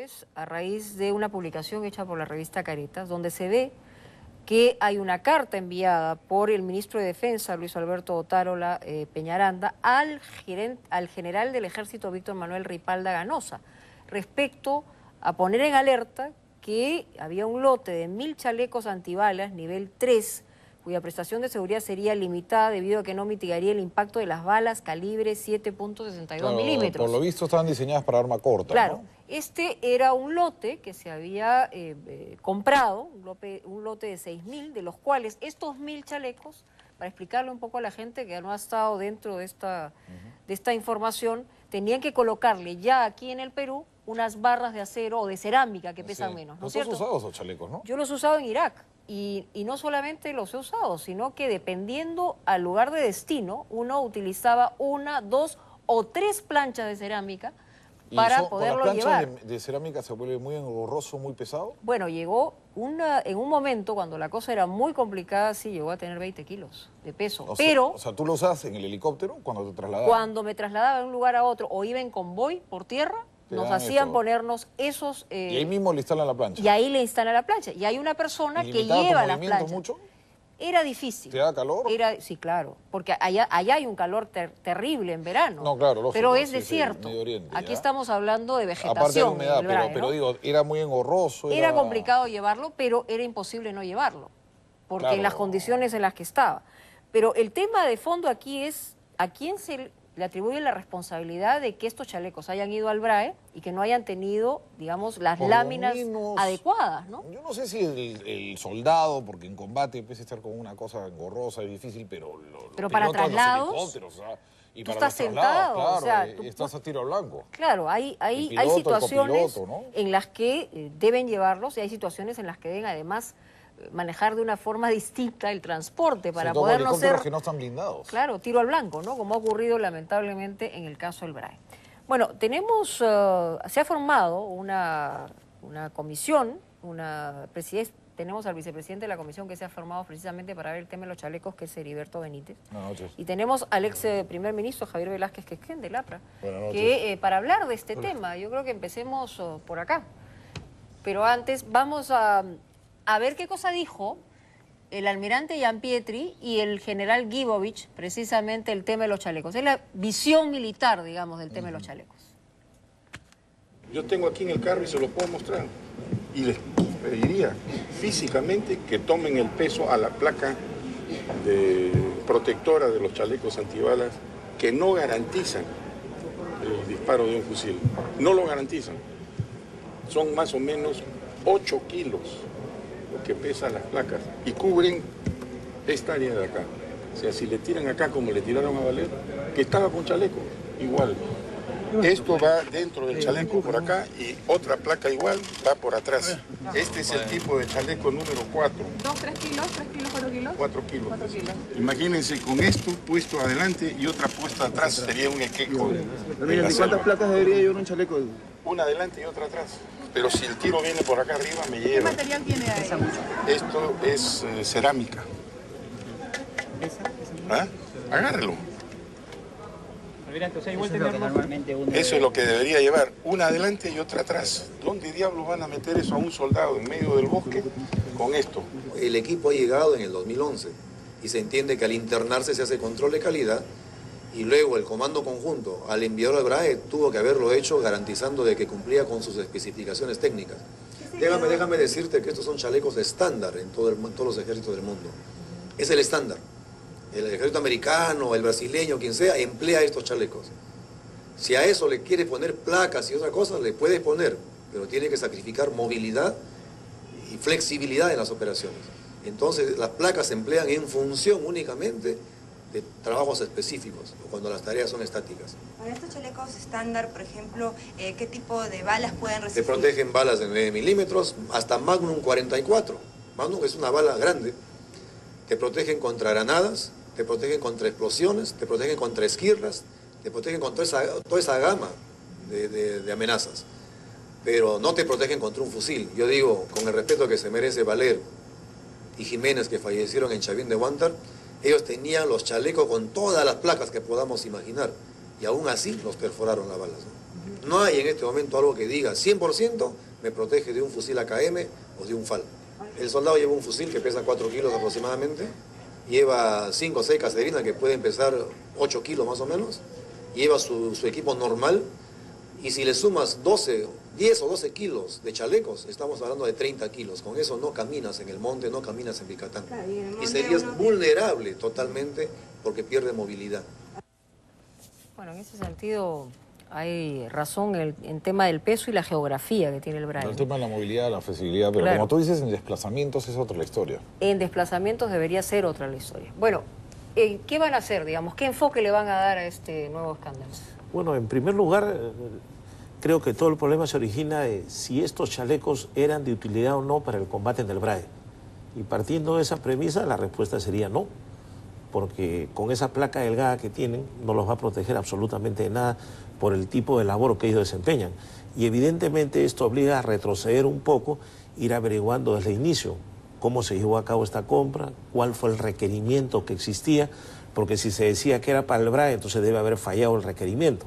jueves a raíz de una publicación hecha por la revista Caritas, donde se ve que hay una carta enviada por el ministro de Defensa, Luis Alberto Otárola Peñaranda, al general del Ejército, Víctor Manuel Ripalda Ganosa, respecto a poner en alerta que había un lote de 1000 chalecos antibalas nivel 3, cuya prestación de seguridad sería limitada debido a que no mitigaría el impacto de las balas calibre 7.62 milímetros. Por lo visto estaban diseñadas para arma corta, claro, ¿no? Este era un lote que se había comprado, un lote de 6000, de los cuales estos 1000 chalecos, para explicarle un poco a la gente que no ha estado dentro de esta información, tenían que colocarle ya aquí en el Perú unas barras de acero o de cerámica que pesan menos, ¿no es cierto? ¿Tú has usado esos chalecos, no? Yo los he usado en Irak. Y no solamente los he usado, sino que dependiendo al lugar de destino, uno utilizaba 1, 2 o 3 planchas de cerámica para poderlo llevar. ¿Con las planchas de cerámica se vuelve muy engorroso, muy pesado? Bueno, llegó en un momento cuando la cosa era muy complicada, sí, llegó a tener 20 kilos de peso. O sea, ¿tú lo usabas en el helicóptero cuando te trasladabas? Cuando me trasladaba de un lugar a otro o iba en convoy por tierra, nos hacían ponernos esos... y ahí mismo le instalan la plancha. Y ahí le instalan la plancha. Y hay una persona que lleva las planchas. Mucho? Era difícil. ¿Te da calor? Sí, claro, porque allá hay un calor terrible en verano. No, claro, lógico. Pero es desierto. Medio Oriente, aquí estamos hablando de vegetación. Aparte de la humedad, Brae, pero digo, era muy engorroso. Era complicado llevarlo, pero era imposible no llevarlo, porque en las condiciones en las que estaba. Pero el tema de fondo aquí es a quién se le atribuye la responsabilidad de que estos chalecos hayan ido al BRAE y que no hayan tenido, digamos, las láminas adecuadas, ¿no? Yo no sé si el soldado, porque en combate puede estar con una cosa engorrosa y difícil, pero para traslados, y tú para estás sentado, claro, o sea, estás a tiro blanco. Claro, hay situaciones en las que deben llevarlos y hay situaciones en las que deben además manejar de una forma distinta el transporte para poder no ser... que no están blindados. Claro, tiro al blanco, ¿no? Como ha ocurrido lamentablemente en el caso del BRAE. Bueno, se ha formado una comisión, tenemos al vicepresidente de la comisión que se ha formado precisamente para ver el tema de los chalecos, que es Heriberto Benítez. Buenas noches. Y tenemos al ex primer ministro Javier Velázquez Quesquén del APRA, que para hablar de este tema, yo creo que empecemos por acá. Pero antes vamos a ver qué cosa dijo el almirante Gianpietri y el general Gibovich, precisamente el tema de los chalecos. Es la visión militar, digamos, del tema de los chalecos. Yo tengo aquí en el carro y se lo puedo mostrar. Y les pediría físicamente que tomen el peso a la placa protectora de los chalecos antibalas que no garantizan el disparo de un fusil. No lo garantizan. Son más o menos 8 kilos que pesan las placas y cubren esta área de acá. O sea, si le tiran acá como le tiraron a Valer, que estaba con chaleco, igual. Esto va dentro del chaleco por acá y otra placa igual va por atrás. Este es el tipo de chaleco número 4. ¿2, 3 kilos? ¿3 kilos, 4 kilos? 4 kilos. 4 kilos. Imagínense con esto puesto adelante y otra puesta atrás, sería un equeco. ¿Y cuántas placas debería llevar un chaleco? Una adelante y otra atrás. Pero si el tiro viene por acá arriba, me lleva. ¿Qué material tiene ahí? Esto es cerámica. ¿Ah? Agárrelo. Eso es lo que debería llevar, una adelante y otra atrás. ¿Dónde diablos van a meter eso a un soldado en medio del bosque con esto? El equipo ha llegado en el 2011 y se entiende que al internarse se hace control de calidad y luego el comando conjunto, al enviarlo al BRAE, tuvo que haberlo hecho garantizando de que cumplía con sus especificaciones técnicas. Déjame decirte que estos son chalecos estándar en todos los ejércitos del mundo. Es el estándar. El ejército americano, el brasileño, quien sea, emplea estos chalecos. Si a eso le quiere poner placas y otra cosa, le puede poner, pero tiene que sacrificar movilidad y flexibilidad en las operaciones. Entonces, las placas se emplean en función únicamente de trabajos específicos, o cuando las tareas son estáticas. Para estos chalecos estándar, por ejemplo, ¿qué tipo de balas pueden resistir? Te protegen balas de 9 milímetros hasta Magnum 44. Magnum es una bala grande. Te protegen contra granadas, te protegen contra explosiones, te protegen contra esquirlas, te protegen contra toda esa gama de amenazas. Pero no te protegen contra un fusil. Yo digo, con el respeto que se merece Valer y Jiménez, que fallecieron en Chavín de Huántar, ellos tenían los chalecos con todas las placas que podamos imaginar, y aún así los perforaron las balas, ¿no? No hay en este momento algo que diga 100% me protege de un fusil AKM o de un FAL. El soldado lleva un fusil que pesa 4 kilos aproximadamente, lleva 5 o 6 caserinas que pueden pesar 8 kilos más o menos, lleva su equipo normal, y si le sumas 10 o 12 kilos de chalecos, estamos hablando de 30 kilos. Con eso no caminas en el monte, no caminas en Bicatán. Claro, y en el monte y serías uno- vulnerable totalmente porque pierde movilidad. Bueno, en ese sentido hay razón en tema del peso y la geografía que tiene el Braille. El tema de la movilidad, la flexibilidad, pero Claro. como tú dices, en desplazamientos es otra la historia. En desplazamientos debería ser otra la historia. Bueno, ¿qué van a hacer, digamos? ¿Qué enfoque le van a dar a este nuevo escándalo? Bueno, en primer lugar, creo que todo el problema se origina de si estos chalecos eran de utilidad o no para el combate en el BRAE. Y partiendo de esa premisa, la respuesta sería no, porque con esa placa delgada que tienen no los va a proteger absolutamente de nada por el tipo de labor que ellos desempeñan. Y evidentemente esto obliga a retroceder un poco, ir averiguando desde el inicio cómo se llevó a cabo esta compra, cuál fue el requerimiento que existía, porque si se decía que era para el BRAE, entonces debe haber fallado el requerimiento.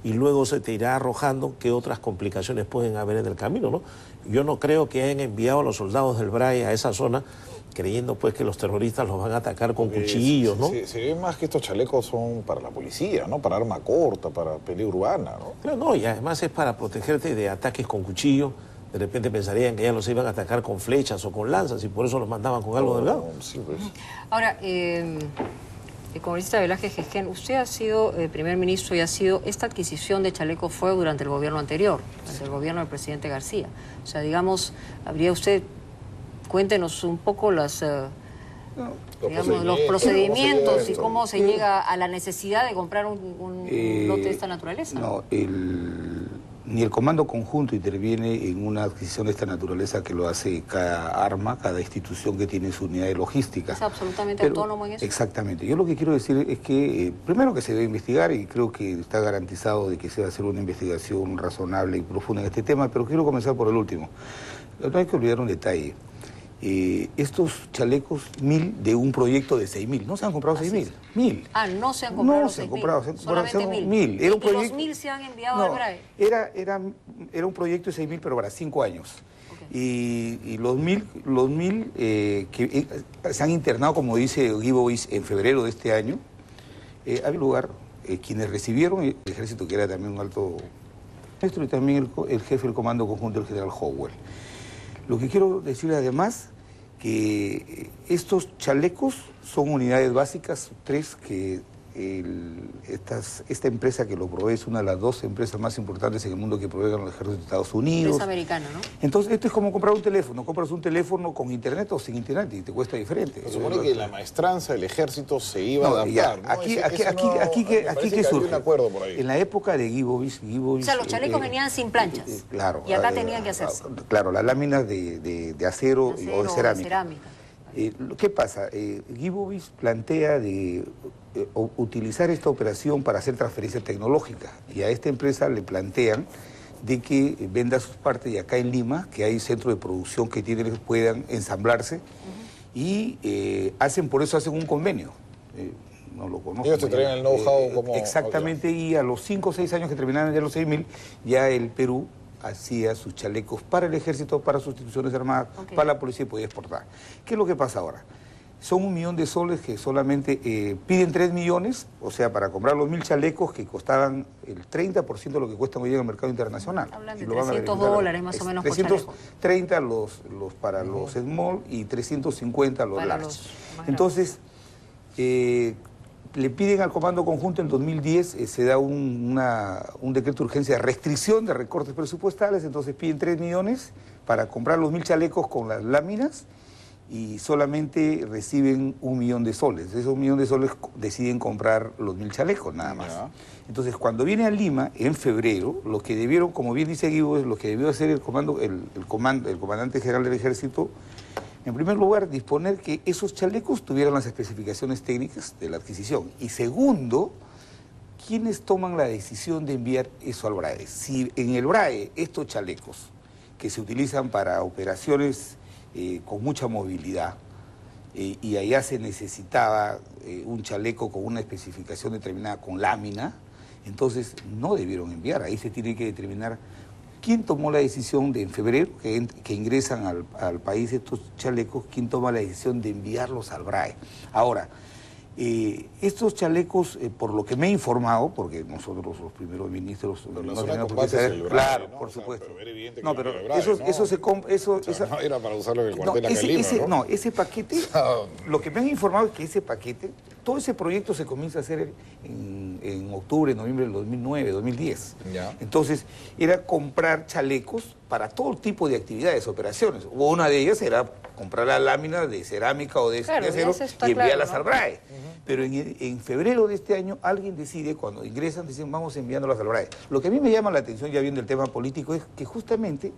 Y luego se te irá arrojando qué otras complicaciones pueden haber en el camino, ¿no? Yo no creo que hayan enviado a los soldados del BRAE a esa zona creyendo pues que los terroristas los van a atacar con cuchillos, ¿no? Se ve más que estos chalecos son para la policía, ¿no? Para arma corta, para pelea urbana, ¿no? Claro, no, y además es para protegerte de ataques con cuchillo. De repente pensarían que ya los iban a atacar con flechas o con lanzas y por eso los mandaban con algo delgado. Sí, pues. Ahora, congresista Velázquez Gesquén, usted ha sido primer ministro y ha sido, esta adquisición de chalecos fue durante el gobierno anterior, durante el gobierno del presidente García. O sea, digamos, habría usted, cuéntenos un poco los procedimientos y cómo se llega a la necesidad de comprar un lote de esta naturaleza. No, ni el Comando Conjunto interviene en una adquisición de esta naturaleza, que lo hace cada arma, cada institución que tiene su unidad de logística. ¿Es absolutamente autónomo en eso? Exactamente. Yo lo que quiero decir es que, primero, que se debe investigar, y creo que está garantizado de que se va a hacer una investigación razonable y profunda en este tema, pero quiero comenzar por el último. No hay que olvidar un detalle. Estos chalecos, 1000 de un proyecto de 6000, no se han comprado 6000, 1000. Ah, no se han comprado No los se han 6.000, comprado, se han comprado solamente 1000. Era un proyecto... ¿Y los 1000 se han enviado al BRAE? Era un proyecto de 6000, pero para 5 años. Okay. Y los 1000 que se han internado, como dice Gibois, en febrero de este año, había lugar, quienes recibieron el ejército, que era también un alto maestro, y también el jefe del Comando Conjunto, el general Howell. Lo que quiero decir además, que estos chalecos son unidades básicas, 3, que esta empresa que lo provee es una de las 2 empresas más importantes en el mundo que proveen al ejército de Estados Unidos. Es americana, ¿no? Entonces, esto es como comprar un teléfono. Compras un teléfono con internet o sin internet y te cuesta diferente. Se supone que la maestranza del ejército se iba a adaptar, ya, ¿no? Aquí que surge. Un acuerdo por ahí. En la época de Gibovis... O sea, los chalecos venían sin planchas. Claro. Y acá tenían que hacerse. Claro, las láminas de acero o de cerámica. ¿Qué pasa? Gibovis plantea de utilizar esta operación para hacer transferencia tecnológica, y a esta empresa le plantean de que venda sus partes, y acá en Lima, que hay centros de producción que puedan ensamblarse, y por eso hacen un convenio. No lo conozco. Ellos te traen el know-how como... Exactamente, y a los 5 o 6 años que terminaron ya los 6000, ya el Perú hacía sus chalecos para el ejército, para sus instituciones armadas, para la policía, y podía exportar. ¿Qué es lo que pasa ahora? Son 1 millón de soles que solamente piden 3 millones, o sea, para comprar los 1000 chalecos que costaban el 30% de lo que cuestan hoy en el mercado internacional. Hablan de $300 más o menos por chaleco. 330 para los small y 350 los large. Entonces, le piden al Comando Conjunto en 2010, se da un decreto de urgencia de restricción de recortes presupuestales, entonces piden 3 millones para comprar los 1000 chalecos con las láminas, y solamente reciben 1 millón de soles. De esos 1 millón de soles deciden comprar los 1000 chalecos, nada más. Entonces, cuando viene a Lima, en febrero, lo que debieron, como bien dice Guido, es lo que debió hacer el comandante general del ejército, en primer lugar, disponer que esos chalecos tuvieran las especificaciones técnicas de la adquisición. Y segundo, ¿quiénes toman la decisión de enviar eso al BRAE? Si en el BRAE estos chalecos, que se utilizan para operaciones con mucha movilidad, y allá se necesitaba un chaleco con una especificación determinada con lámina, Entonces no debieron enviar, ahí se tiene que determinar quién tomó la decisión de en febrero, que ingresan al país estos chalecos, quién toma la decisión de enviarlos al BRAE. Ahora, estos chalecos, por lo que me he informado, porque nosotros los primeros ministros pero no tenemos por qué saber, claro, por supuesto. Pero era evidente No, que pero era el BRAE, eso se compra, no era para usarlo en el cuartel acá en Lima, ¿no? No, ese paquete, lo que me han informado es que ese paquete, todo ese proyecto se comienza a hacer en octubre, noviembre del 2009, 2010. Ya. Entonces, era comprar chalecos para todo tipo de actividades, operaciones. Una de ellas era comprar la lámina de cerámica o de acero y enviarlas al BRAE. Pero en febrero de este año alguien decide, cuando ingresan, dicen vamos enviándolas al BRAE. Lo que a mí me llama la atención, ya viendo el tema político, es que justamente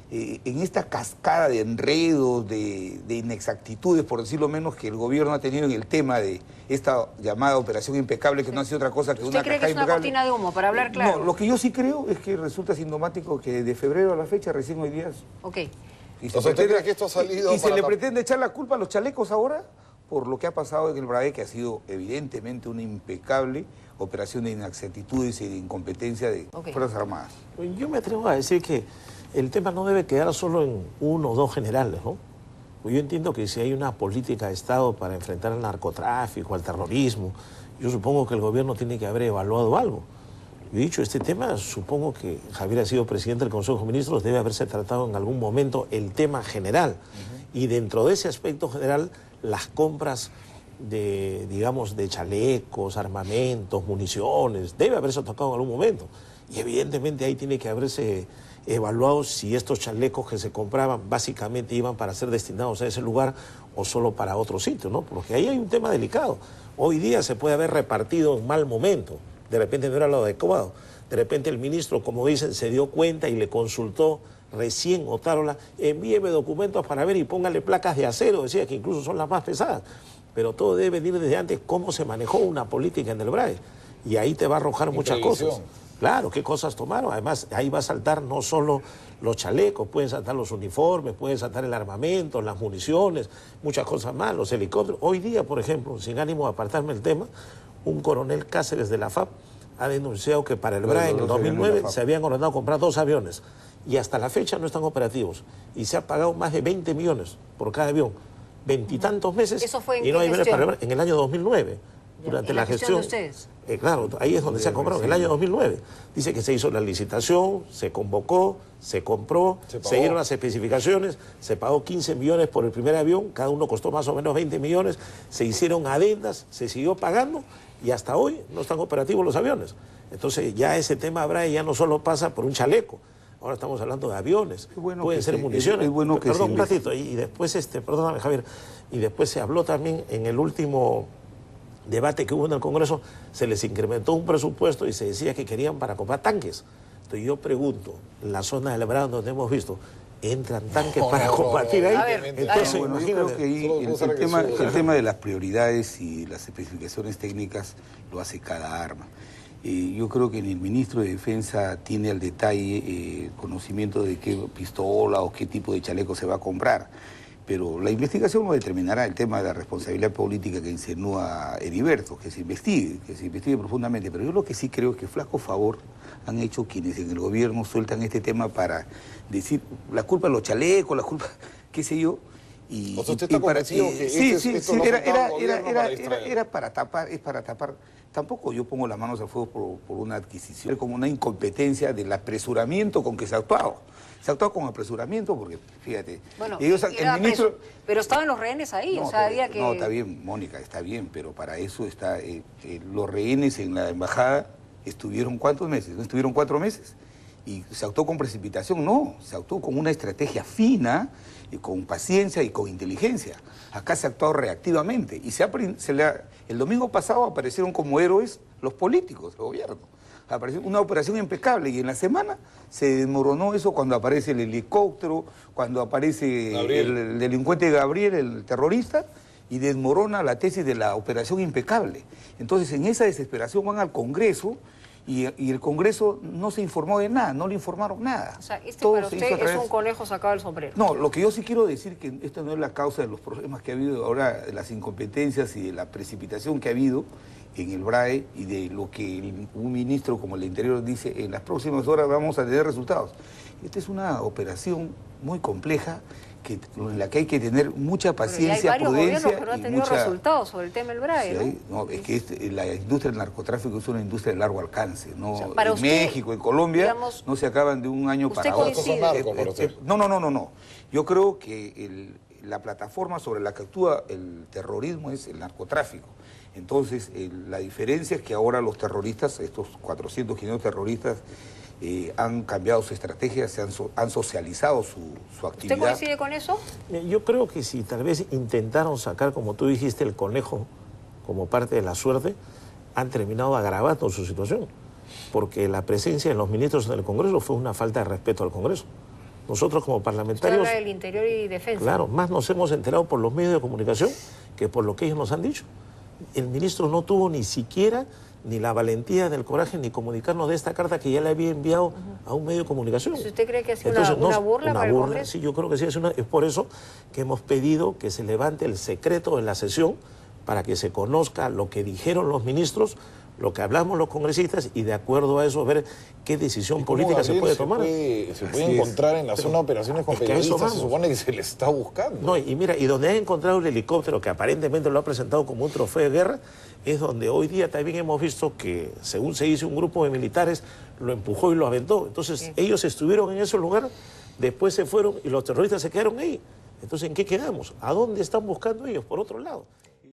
en esta cascada de enredos, de inexactitudes, por decirlo menos, que el gobierno ha tenido en el tema de esta llamada operación impecable, que no ha sido otra cosa que una ¿Usted cree que es una cortina de humo, para hablar claro? No, lo que yo sí creo es que resulta sintomático que de febrero a la fecha, recién hoy día... Ok. Y ¿usted cree que esto ha salido se le pretende echar la culpa a los chalecos ahora por lo que ha pasado en el BRAE, que ha sido evidentemente una impecable operación de inexactitudes y de incompetencia de Fuerzas Armadas? Yo me atrevo a decir que el tema no debe quedar solo en uno o dos generales, ¿no? Yo entiendo que si hay una política de Estado para enfrentar al narcotráfico, al terrorismo, yo supongo que el gobierno tiene que haber evaluado algo. Yo he dicho, este tema, supongo que Javier ha sido presidente del Consejo de Ministros, debe haberse tratado en algún momento el tema general. Y dentro de ese aspecto general, las compras de, digamos, de chalecos, armamentos, municiones, debe haberse tocado en algún momento. Y evidentemente ahí tiene que haberse evaluado si estos chalecos que se compraban básicamente iban para ser destinados a ese lugar o solo para otro sitio, ¿no? Porque ahí hay un tema delicado. Hoy día se puede haber repartido en mal momento. De repente no era lo adecuado. De repente el ministro, como dicen, se dio cuenta y le consultó recién Otárola, envíeme documentos para ver y póngale placas de acero, decía que incluso son las más pesadas. Pero todo debe venir desde antes cómo se manejó una política en el BRAE. Y ahí te va a arrojar muchas cosas. Claro, qué cosas tomaron. Además, ahí va a saltar no solo los chalecos, pueden saltar los uniformes, pueden saltar el armamento, las municiones, muchas cosas más, los helicópteros. Hoy día, por ejemplo, sin ánimo de apartarme el tema, un coronel Cáceres de la FAP ha denunciado que para el BRAE en el 2009 se habían ordenado comprar 2 aviones y hasta la fecha no están operativos y se ha pagado más de 20 millones por cada avión, 20 y tantos meses. ¿Eso fue y no hay aviones para el BRAE en el año 2009. Durante la gestión de ustedes. Claro, ahí es donde se ha comprado, en el año 2009. Dice que se hizo la licitación, se convocó, se compró, se dieron las especificaciones, se pagó 15 millones por el primer avión, cada uno costó más o menos 20 millones, se hicieron adendas, se siguió pagando y hasta hoy no están operativos los aviones. Entonces ya ese tema BRAE ya no solo pasa por un chaleco, ahora estamos hablando de aviones, pueden ser municiones. Es bueno que perdón, un ratito, y después, perdóname Javier, y después se habló también en el último debate que hubo en el Congreso, se les incrementó un presupuesto y se decía que querían para comprar tanques. Entonces yo pregunto, en la zona del Bravo donde hemos visto, ¿entran tanques para combatir ahí? Entonces, bueno, yo creo que ahí el tema de las prioridades y las especificaciones técnicas lo hace cada arma. Yo creo que el ministro de Defensa tiene al detalle conocimiento de qué pistola o qué tipo de chaleco se va a comprar. Pero la investigación no determinará el tema de la responsabilidad política que insinúa Heriberto, que se investigue profundamente. Pero yo lo que sí creo es que flaco favor han hecho quienes en el gobierno sueltan este tema para decir la culpa de los chalecos, la culpa, qué sé yo. Y, usted está convencido que era para tapar. Tampoco yo pongo las manos al fuego por una adquisición, como una incompetencia del apresuramiento con que se ha actuado. Se ha actuado con apresuramiento porque, fíjate, bueno, el ministro... Pero estaban los rehenes ahí, no, o sea, había que... No, está bien, Mónica, está bien, pero para eso está... los rehenes en la embajada estuvieron ¿cuántos meses? ¿No estuvieron 4 meses? Y se actuó con precipitación, no, se actuó con una estrategia fina, con paciencia y con inteligencia. Acá se ha actuado reactivamente y el domingo pasado aparecieron como héroes los políticos, el gobierno. Apareció una operación impecable y en la semana se desmoronó eso cuando aparece el helicóptero, cuando aparece el delincuente Gabriel, el terrorista, y desmorona la tesis de la operación impecable. Entonces en esa desesperación van al Congreso Y el Congreso no se informó de nada, no le informaron nada. O sea, este Todo para se usted hizo a es través- un conejo sacado del sombrero. No, lo que yo sí quiero decir que esta no es la causa de los problemas que ha habido ahora, de las incompetencias y de la precipitación que ha habido en el BRAE y de lo que un ministro como el Interior dice, en las próximas horas vamos a tener resultados. Esta es una operación muy compleja en la que hay que tener mucha paciencia, hay varios gobiernos prudencia que no han y tenido mucha... resultados sobre el tema del BRAE, Sí, ¿no? no, es que la industria del narcotráfico es una industria de largo alcance, ¿no? O sea, para en usted, México, en Colombia, digamos, no se acaban de un año ¿usted para otro. coincide? Narcos para usted. No. Yo creo que la plataforma sobre la que actúa el terrorismo es el narcotráfico. Entonces, la diferencia es que ahora los terroristas, estos 400, 500 terroristas, han cambiado su estrategia, han socializado su actividad. ¿Usted coincide con eso? Yo creo que si tal vez intentaron sacar, como tú dijiste, el conejo como parte de la suerte, han terminado agravando su situación, porque la presencia de los ministros en el Congreso fue una falta de respeto al Congreso. Nosotros como Usted parlamentarios, habla del Interior y Defensa. claro, más nos hemos enterado por los medios de comunicación que por lo que ellos nos han dicho. El ministro no tuvo ni siquiera ni la valentía del coraje ni comunicarnos de esta carta que ya le había enviado a un medio de comunicación. ¿Usted cree que ha sido Entonces, una burla para el Congreso? Sí, yo creo que sí, es por eso que hemos pedido que se levante el secreto de la sesión para que se conozca lo que dijeron los ministros, lo que hablamos los congresistas y de acuerdo a eso ver qué decisión política se puede tomar. Se puede encontrar en la zona de operaciones con es que a eso periodistas, se vamos. supone que se le está buscando. No, y mira, y donde han encontrado el helicóptero que aparentemente lo ha presentado como un trofeo de guerra, es donde hoy día también hemos visto que, según se dice, un grupo de militares lo empujó y lo aventó. Entonces, ellos estuvieron en ese lugar, después se fueron y los terroristas se quedaron ahí. Entonces, ¿en qué quedamos? ¿A dónde están buscando ellos? Por otro lado.